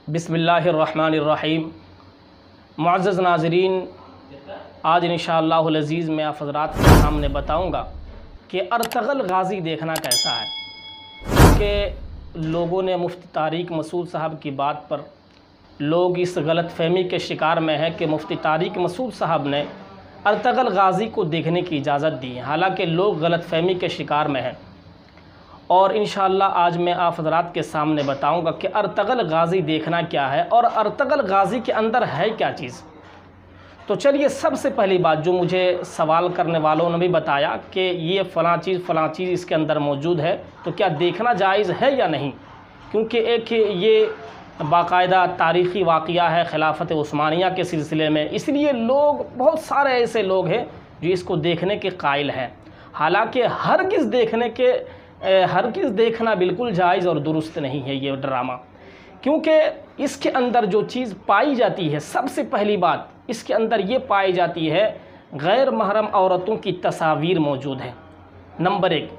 बिस्मिल्लाहिर्रहमानिर्रहीम। मुअज़्ज़ज़ नाज़रीन, आज इंशाअल्लाहुल अज़ीज़ मैं आप हज़रात के सामने बताऊंगा कि अर्तगल गाज़ी देखना कैसा है। कि लोगों ने मुफ्ती तारिक मसूद साहब की बात पर लोग इस गलत फहमी के शिकार में हैं कि मुफ्ती तारिक मसूद साहब ने अर्तगल गाज़ी को देखने की इजाज़त दी है। हालांकि लोग गलत फहमी के शिकार में हैं और इंशाअल्लाह आज मैं आप हज़रात के सामने बताऊंगा कि अर्तगल गाज़ी देखना क्या है और अर्तगल गाज़ी के अंदर है क्या चीज़। तो चलिए, सबसे पहली बात जो मुझे सवाल करने वालों ने भी बताया कि ये फ़लाँ चीज़ इसके अंदर मौजूद है, तो क्या देखना जायज़ है या नहीं, क्योंकि एक ये बाकायदा तारीख़ी वाक़या है खिलाफत उस्मानिया के सिलसिले में, इसलिए लोग बहुत सारे ऐसे लोग हैं जो इसको देखने के कायल हैं। हालांकि हरगिज़ देखना बिल्कुल जायज़ और दुरुस्त नहीं है ये ड्रामा, क्योंकि इसके अंदर जो चीज़ पाई जाती है, सबसे पहली बात इसके अंदर ये पाई जाती है गैर महरम औरतों की तस्वीर मौजूद है, नंबर एक।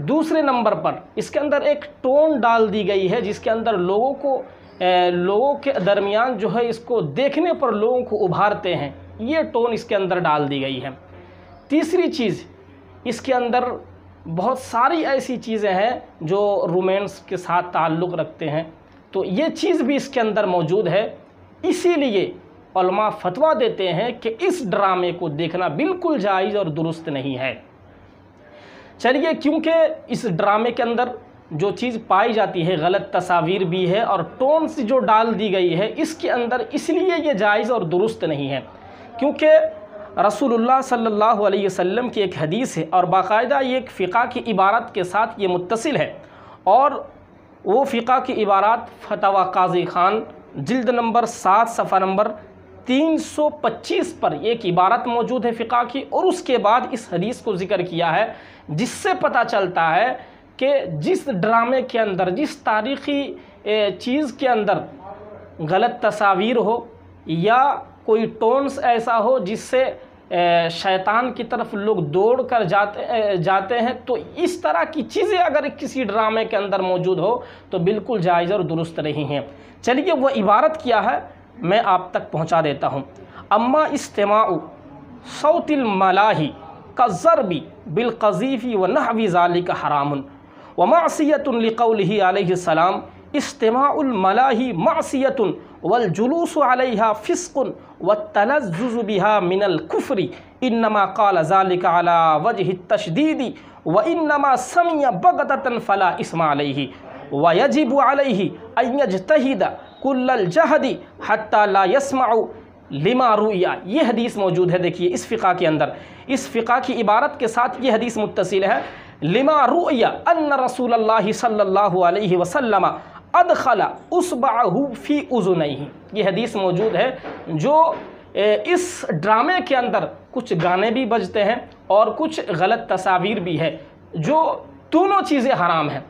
दूसरे नंबर पर इसके अंदर एक टोन डाल दी गई है जिसके अंदर लोगों के दरमियान जो है इसको देखने पर लोगों को उभारते हैं, ये टोन इसके अंदर डाल दी गई है। तीसरी चीज़, इसके अंदर बहुत सारी ऐसी चीज़ें हैं जो रोमांस के साथ ताल्लुक़ रखते हैं, तो ये चीज़ भी इसके अंदर मौजूद है। इसीलिए उलमा फतवा देते हैं कि इस ड्रामे को देखना बिल्कुल जायज़ और दुरुस्त नहीं है। चलिए, क्योंकि इस ड्रामे के अंदर जो चीज़ पाई जाती है गलत तस्वीर भी है और टोन से जो डाल दी गई है इसके अंदर, इसलिए ये जायज़ और दुरुस्त नहीं है। क्योंकि रसूलुल्लाह सल्लल्लाहु अलैहि वसल्लम की एक हदीस है और बाकायदा ये एक फ़िक़ा की इबारत के साथ ये मुत्तसिल है, और वो फ़िक़ा की इबारत फतवा काज़ी ख़ान जिल्द नंबर 7 सफ़ा नंबर 325 पर एक इबारत मौजूद है फ़िक़ा की, और उसके बाद इस हदीस को ज़िक्र किया है, जिससे पता चलता है कि जिस ड्रामे के अंदर, जिस तारीख़ी चीज़ के अंदर गलत तस्वीर हो या कोई टोन्स ऐसा हो जिससे शैतान की तरफ लोग दौड़ कर जाते हैं, तो इस तरह की चीज़ें अगर किसी ड्रामे के अंदर मौजूद हो तो बिल्कुल जायज़ और दुरुस्त नहीं है। चलिए, वो इबारत क्या है मैं आप तक पहुंचा देता हूं। अम्मा इस्तिमाउ सौतिल मलाही का ज़रबी बिल क़ज़ीफ़ी व नहवी ज़ालिका हरामुन व मासियतुन लिक़ौलिही अलैहि सलाम इस्तिमाउल मलाही मासियतुन वल जुलूसु अलैहा फ़िस्क़ुन व तलज़्ज़ुज़ु बिहा मिनल कुफ़्रि इन्नमा क़ाल ज़ालिका अला वजहि तशदीदी व इन्नमा समिया बग़ततन फ़ला इस्मा अलैहि व यजिबु अलैहि अन यज्तहिद कुल्लल जहदी हत्ता ला यस्मउ लिमा रुया। ये हदीस मौजूद है। देखिए, इस फ़िक़ा के अंदर, इस फ़िक़ा की इबारत के साथ ये हदीस मुत्तसिल है। लिमा रुया अन्न रसूलल्लाहि सल्लल्लाहु अलैहि वसल्लम अदखला उसबाहु फ़ी उज़ुनैहि। ये हदीस मौजूद है। जो इस ड्रामे के अंदर कुछ गाने भी बजते हैं और कुछ गलत तस्वीर भी है, जो दोनों चीज़ें हराम हैं।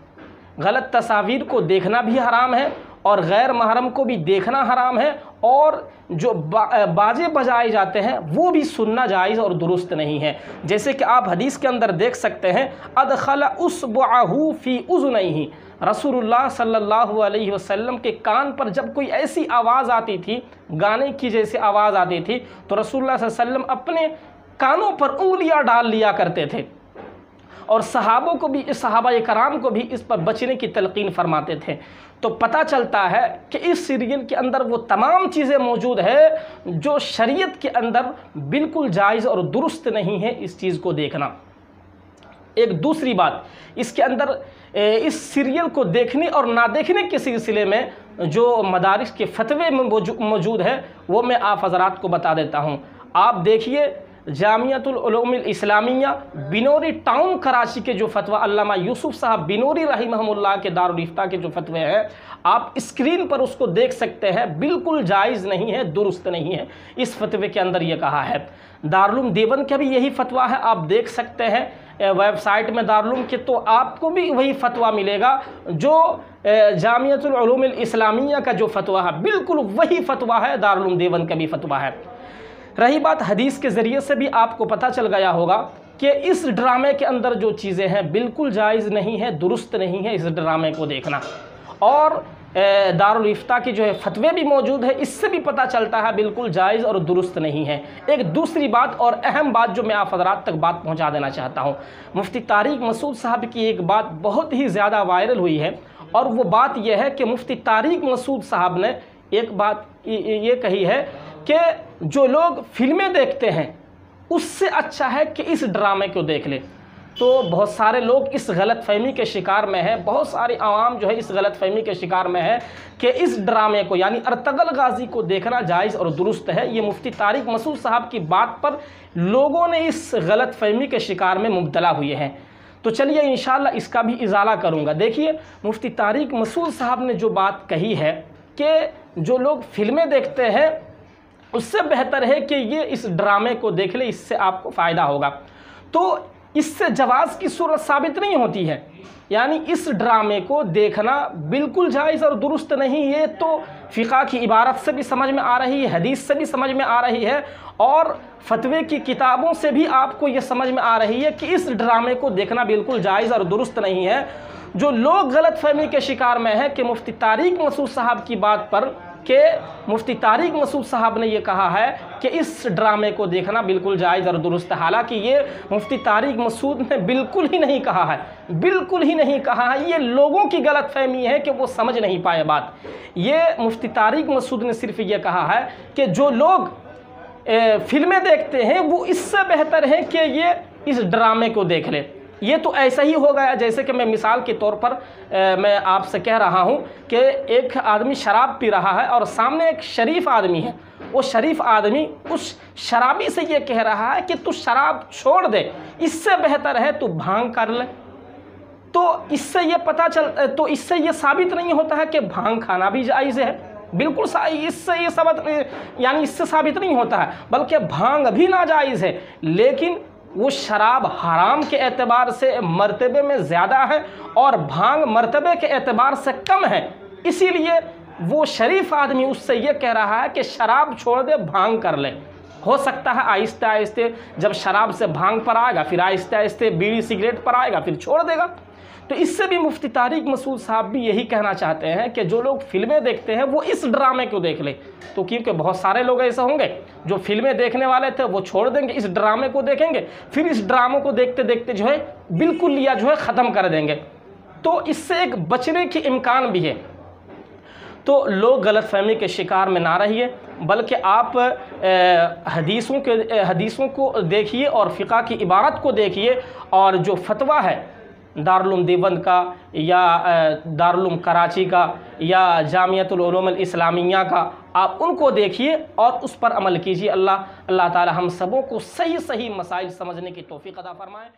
गलत तस्वीर को देखना भी हराम है और गैर महरम को भी देखना हराम है, और जो बाजे बजाए जाते हैं वो भी सुनना जायज़ और दुरुस्त नहीं है। जैसे कि आप हदीस के अंदर देख सकते हैं, अदखला उसबअहु फ़ी उज़ुनैहि, रसूलुल्लाह सल्लल्लाहु अलैहि वसल्लम के कान पर जब कोई ऐसी आवाज़ आती थी, गाने की जैसे आवाज़ आती थी, तो रसूलुल्लाह सल्लल्लाहु अलैहि वसल्लम अपने कानों पर उंगलियां डाल लिया करते थे, और सहाबा कराम को भी इस पर बचने की तलकीन फरमाते थे। तो पता चलता है कि इस सीरियल के अंदर वो तमाम चीज़ें मौजूद है जो शरीयत के अंदर बिल्कुल जायज़ और दुरुस्त नहीं है इस चीज़ को देखना। एक दूसरी बात, इसके अंदर इस सीरियल को देखने और ना देखने के सिलसिले में जो मदारिस के फतवे में मौजूद है वो मैं आप हज़रात को बता देता हूँ। आप देखिए, जामियातुल उलूमुल इस्लामिया बिनोरी टाउन कराची के जो फतवा अल्लामा यूसुफ साहब बिनोरी रहमहुल्लाह के दारुल इफ्ता के जो फतवे हैं, आप स्क्रीन पर उसको देख सकते हैं। बिल्कुल जायज़ नहीं है, दुरुस्त नहीं है। इस फतवे के अंदर ये कहा है। दारुल देवबंद का भी यही फतवा है, आप देख सकते हैं वेबसाइट में दारुल के, तो आपको भी वही फतवा मिलेगा जो जामियातुल उलूमुल इस्लामिया का जो फतवा है, बिल्कुल वही फतवा है, दारुल देवबंद का भी फतवा है। रही बात हदीस के ज़रिए से भी आपको पता चल गया होगा कि इस ड्रामे के अंदर जो चीज़ें हैं बिल्कुल जायज़ नहीं है, दुरुस्त नहीं है इस ड्रामे को देखना। और दारुल इफ्ता की जो है फतवे भी मौजूद है, इससे भी पता चलता है बिल्कुल जायज़ और दुरुस्त नहीं है। एक दूसरी बात और अहम बात जो मैं आप हज़रात तक बात पहुंचा देना चाहता हूं, मुफ्ती तारिक मसूद साहब की एक बात बहुत ही ज़्यादा वायरल हुई है, और वो बात यह है कि मुफ्ती तारिक मसूद साहब ने एक बात ये कही है कि जो लोग फिल्में देखते हैं उससे अच्छा है कि इस ड्रामे को देख ले। तो बहुत सारे लोग इस गलतफहमी के शिकार में है, बहुत सारी आवाम जो है इस गलतफहमी के शिकार में है कि इस ड्रामे को यानी अर्तगल गाजी को देखना जायज़ और दुरुस्त है। ये मुफ्ती तारिक मसूद साहब की बात पर लोगों ने इस गलतफहमी के शिकार में मुब्तला हुए हैं। तो चलिए इंशाअल्लाह इसका भी इजाला करूँगा। देखिए, मुफ्ती तारिक मसूद साहब ने जो बात कही है कि जो लोग फिल्में देखते हैं उससे बेहतर है कि ये इस ड्रामे को देख ले, इससे आपको फ़ायदा होगा। तो इससे जवाज़ की सूरत साबित नहीं होती है, यानी इस ड्रामे को देखना बिल्कुल जायज़ और दुरुस्त नहीं। ये तो फ़िक़ा की इबारत से भी समझ में आ रही है, हदीस से भी समझ में आ रही है, और फतवे की किताबों से भी आपको ये समझ में आ रही है कि इस ड्रामे को देखना बिल्कुल जायज़ और दुरुस्त नहीं है। जो लोग गलतफहमी के शिकार में हैं कि मुफ्ती तारिक मसूद साहब की बात पर कि मुफ्ती तारिक मसूद साहब ने ये कहा है कि इस ड्रामे को देखना बिल्कुल जायज़ और दुरुस्त है, हालांकि ये मुफ्ती तारिक मसूद ने बिल्कुल ही नहीं कहा है, बिल्कुल ही नहीं कहा है। ये लोगों की गलतफहमी है कि वो समझ नहीं पाए बात। ये मुफ्ती तारिक मसूद ने सिर्फ ये कहा है कि जो लोग फिल्में देखते हैं वो इससे बेहतर है कि ये इस ड्रामे को देख ले। ये तो ऐसा ही हो गया जैसे कि मैं मिसाल के तौर पर मैं आपसे कह रहा हूँ कि एक आदमी शराब पी रहा है और सामने एक शरीफ आदमी है। वो शरीफ आदमी उस शराबी से ये कह रहा है कि तू शराब छोड़ दे, इससे बेहतर है तू भांग कर ले। तो इससे ये साबित नहीं होता है कि भांग खाना भी जायज़ है, बिल्कुल इससे साबित नहीं होता है, बल्कि भांग भी नाजायज़ है। लेकिन वो शराब हराम के एतबार से मर्तबे में ज़्यादा है और भांग मर्तबे के एतबार से कम है, इसीलिए वो शरीफ आदमी उससे ये कह रहा है कि शराब छोड़ दे, भांग कर ले। हो सकता है आहिस्ते आहिस्ते जब शराब से भांग पर आएगा, फिर आहिस्ते आहिस्ते बीड़ी सिगरेट पर आएगा, फिर छोड़ देगा। तो इससे भी मुफ्ती तारिक मसूद साहब भी यही कहना चाहते हैं कि जो लोग फिल्में देखते हैं वो इस ड्रामे को देख ले। तो क्योंकि बहुत सारे लोग ऐसे होंगे जो फिल्में देखने वाले थे वो छोड़ देंगे, इस ड्रामे को देखेंगे, फिर इस ड्रामे को देखते देखते जो है बिल्कुल या जो है ख़त्म कर देंगे। तो इससे एक बचने की इम्कान भी है। तो लोग गलतफहमी के शिकार में ना रहिए, बल्कि आप हदीसों को देखिए और फ़िक़ा की इबारत को देखिए, और जो फतवा है दारुल देवबंद का या दारुल कराची का या जामियतुल उलूम अल इस्लामिया का, आप उनको देखिए और उस पर अमल कीजिए। अल्लाह ताला हम सबों को सही सही मसाइल समझने की तौफीक अता फरमाए।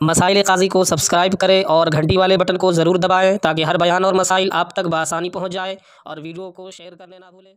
मसाइल काज़ी को सब्सक्राइब करें और घंटी वाले बटन को ज़रूर दबाएं ताकि हर बयान और मसाइल आप तक बआसानी पहुँच जाए, और वीडियो को शेयर करने ना भूलें।